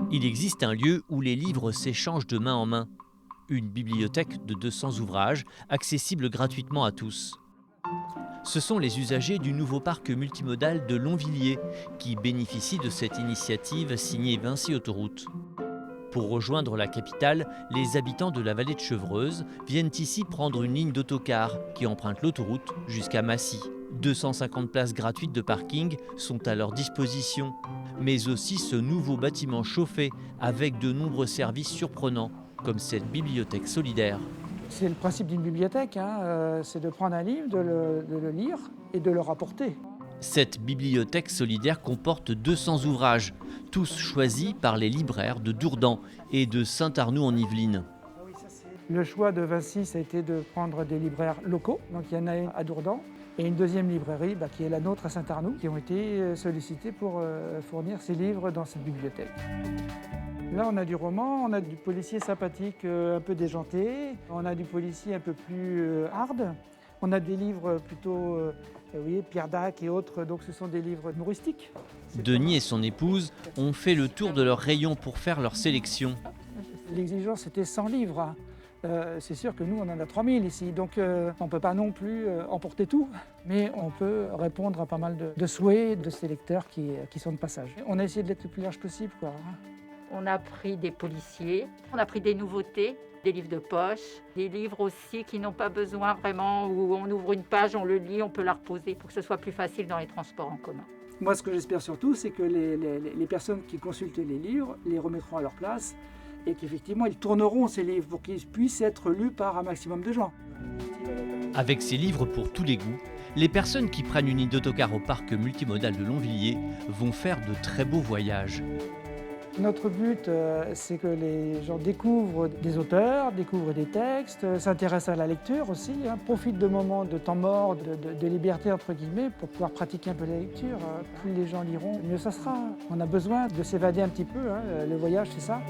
Il existe un lieu où les livres s'échangent de main en main. Une bibliothèque de 200 ouvrages, accessible gratuitement à tous. Ce sont les usagers du nouveau parc multimodal de Longvilliers qui bénéficient de cette initiative signée Vinci Autoroute. Pour rejoindre la capitale, les habitants de la vallée de Chevreuse viennent ici prendre une ligne d'autocar qui emprunte l'autoroute jusqu'à Massy. 250 places gratuites de parking sont à leur disposition, mais aussi ce nouveau bâtiment chauffé avec de nombreux services surprenants, comme cette bibliothèque solidaire. C'est le principe d'une bibliothèque, hein, c'est de prendre un livre, de le lire et de le rapporter. Cette bibliothèque solidaire comporte 200 ouvrages, tous choisis par les libraires de Dourdan et de Saint-Arnoux-en-Yvelines. Le choix de Vinci, ça a été de prendre des libraires locaux, donc il y en a une à Dourdan, et une deuxième librairie qui est la nôtre à Saint-Arnoux, qui ont été sollicités pour fournir ces livres dans cette bibliothèque. Là, on a du roman, on a du policier sympathique, un peu déjanté, on a du policier un peu plus hard, on a des livres plutôt, vous voyez, Pierre Dac et autres, donc ce sont des livres humoristiques. Denis et son épouse ont fait le tour de leur rayon pour faire leur sélection. L'exigence, c'était 100 livres, hein. C'est sûr que nous, on en a 3000 ici, donc on ne peut pas non plus emporter tout, mais on peut répondre à pas mal de souhaits de ces lecteurs qui sont de passage. On a essayé d'être le plus large possible, quoi, hein. On a pris des policiers, on a pris des nouveautés, des livres de poche, des livres aussi qui n'ont pas besoin vraiment, où on ouvre une page, on le lit, on peut la reposer pour que ce soit plus facile dans les transports en commun. Moi, ce que j'espère surtout, c'est que les personnes qui consultent les livres les remettront à leur place et qu'effectivement, ils tourneront ces livres pour qu'ils puissent être lus par un maximum de gens. Avec ces livres pour tous les goûts, les personnes qui prennent une ligne d'autocar au parc multimodal de Longvilliers vont faire de très beaux voyages. Notre but, c'est que les gens découvrent des auteurs, découvrent des textes, s'intéressent à la lecture aussi, hein, profitent de moments de temps mort, de liberté entre guillemets, pour pouvoir pratiquer un peu la lecture. Plus les gens liront, mieux ça sera. On a besoin de s'évader un petit peu, hein, le voyage c'est ça.